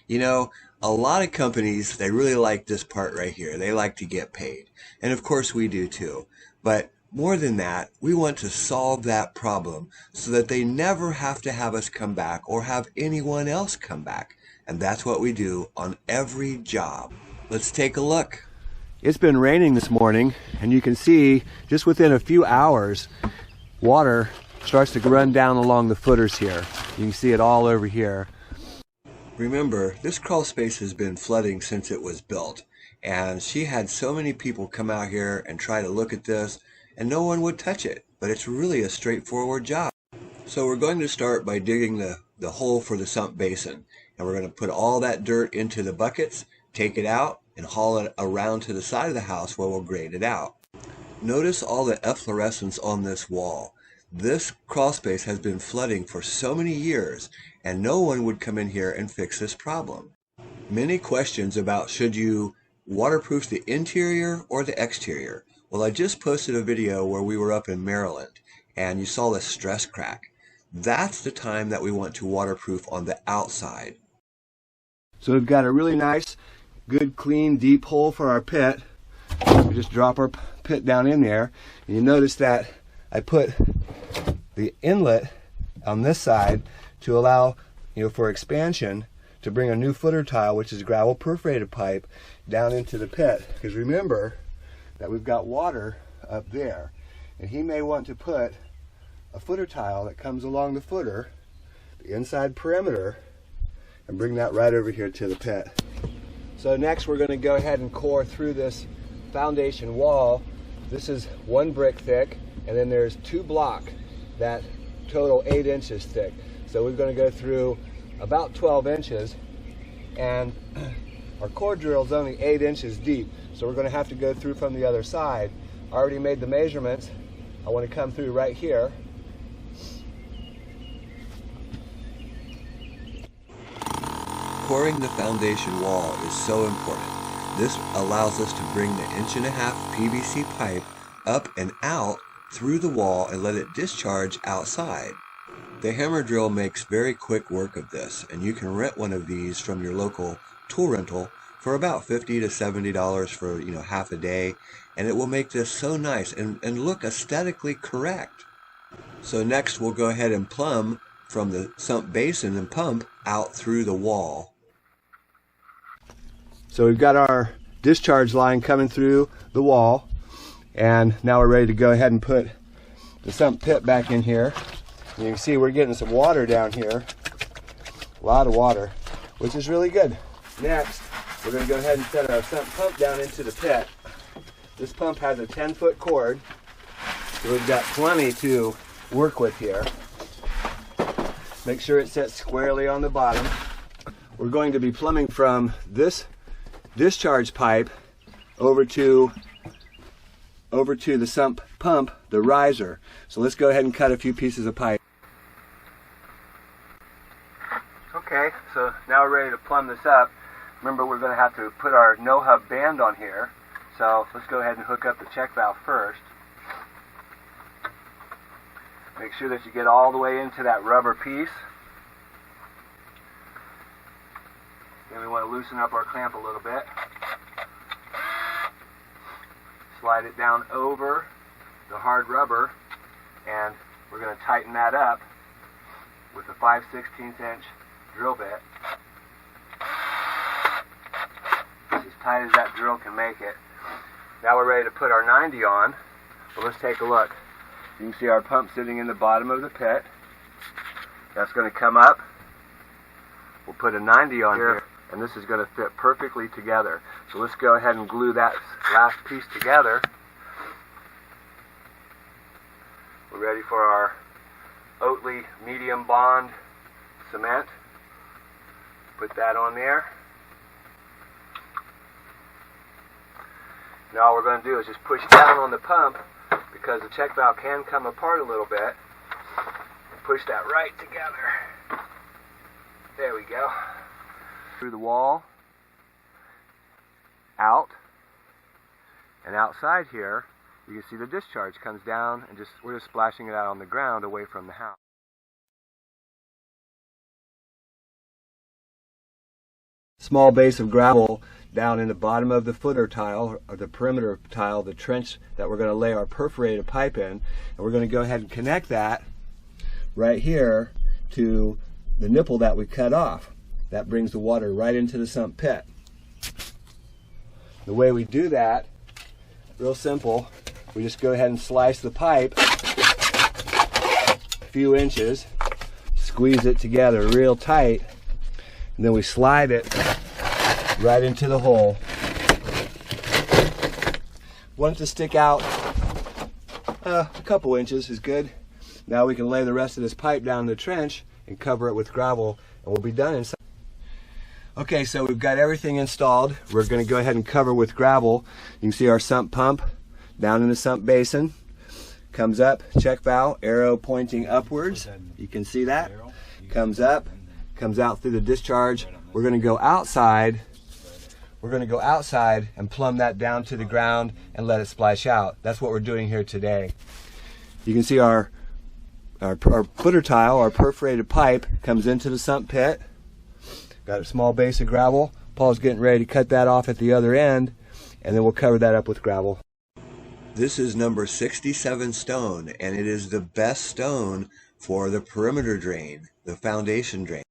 You know, a lot of companies, they really like this part right here. They like to get paid. And of course we do too. But more than that, we want to solve that problem so that they never have to have us come back or have anyone else come back. And that's what we do on every job. Let's take a look. It's been raining this morning, and you can see just within a few hours, water starts to run down along the footers here. You can see it all over here. Remember, this crawl space has been flooding since it was built, and she had so many people come out here and try to look at this, and no one would touch it. But it's really a straightforward job. So we're going to start by digging the hole for the sump basin, and we're going to put all that dirt into the buckets, take it out, and haul it around to the side of the house where we'll grade it out. Notice all the efflorescence on this wall. This crawl space has been flooding for so many years, and no one would come in here and fix this problem. Many questions about should you waterproof the interior or the exterior. Well, I just posted a video where we were up in Maryland, and you saw the stress crack. That's the time that we want to waterproof on the outside. So we've got a really nice, good, clean, deep hole for our pit. We just drop our pit down in there, and you notice that I put the inlet on this side to allow, for expansion, to bring a new footer tile, which is gravel perforated pipe, down into the pit. Because remember that we've got water up there, and he may want to put a footer tile that comes along the footer, the inside perimeter, and bring that right over here to the pit. So next we're going to go ahead and core through this foundation wall. This is 1 brick thick, and then there's 2 block that total 8 inches thick. So we're going to go through about 12 inches, and our core drill is only 8 inches deep, so we're going to have to go through from the other side. I already made the measurements. I want to come through right here. Coring the foundation wall is so important. This allows us to bring the 1.5 inch PVC pipe up and out through the wall and let it discharge outside. The hammer drill makes very quick work of this, and you can rent one of these from your local tool rental for about $50 to $70 for half a day, and it will make this so nice and look aesthetically correct. So next we'll go ahead and plumb from the sump basin and pump out through the wall. So we've got our discharge line coming through the wall, and now we're ready to go ahead and put the sump pit back in here. And you can see we're getting some water down here, a lot of water, which is really good. Next, we're going to go ahead and set our sump pump down into the pit. This pump has a 10-foot cord, so we've got plenty to work with here. Make sure it sits squarely on the bottom. We're going to be plumbing from this discharge pipe over to the sump pump, the riser. So let's go ahead and cut a few pieces of pipe. Okay, so now we're ready to plumb this up. Remember, we're going to have to put our no-hub band on here. So let's go ahead and hook up the check valve first. Make sure that you get all the way into that rubber piece. Then we want to loosen up our clamp a little bit. Slide it down over the hard rubber, and we're going to tighten that up with a 5/16 inch drill bit. It's as tight as that drill can make it. Now we're ready to put our 90 on. So let's take a look. You can see our pump sitting in the bottom of the pit. That's going to come up. We'll put a 90 on here, and this is going to fit perfectly together. So let's go ahead and glue that last piece together. We're ready for our Oatly medium bond cement. Put that on there. Now all we're going to do is just push down on the pump, because the check valve can come apart a little bit, and push that right together. There we go. Through the wall, out, and outside here you can see the discharge comes down, and we're just splashing it out on the ground away from the house. small base of gravel down in the bottom of the footer tile, or the perimeter tile, the trench that we're going to lay our perforated pipe in. And we're going to go ahead and connect that right here to the nipple that we cut off. That brings the water right into the sump pit. The way we do that, real simple, we just go ahead and slice the pipe a few inches, squeeze it together real tight, and then we slide it right into the hole. Want it to stick out a couple inches is good. Now we can lay the rest of this pipe down in the trench and cover it with gravel, and we'll be done inside. Okay, so we've got everything installed. We're going to go ahead and cover with gravel. You can see our sump pump down in the sump basin. Comes up, check valve, arrow pointing upwards. You can see that. Comes up, comes out through the discharge. We're going to go outside. We're going to go outside and plumb that down to the ground and let it splash out. That's what we're doing here today. You can see our footer tile, our perforated pipe, comes into the sump pit. Got a small base of gravel. Paul's getting ready to cut that off at the other end, and then we'll cover that up with gravel. This is number 67 stone, and it is the best stone for the perimeter drain, the foundation drain.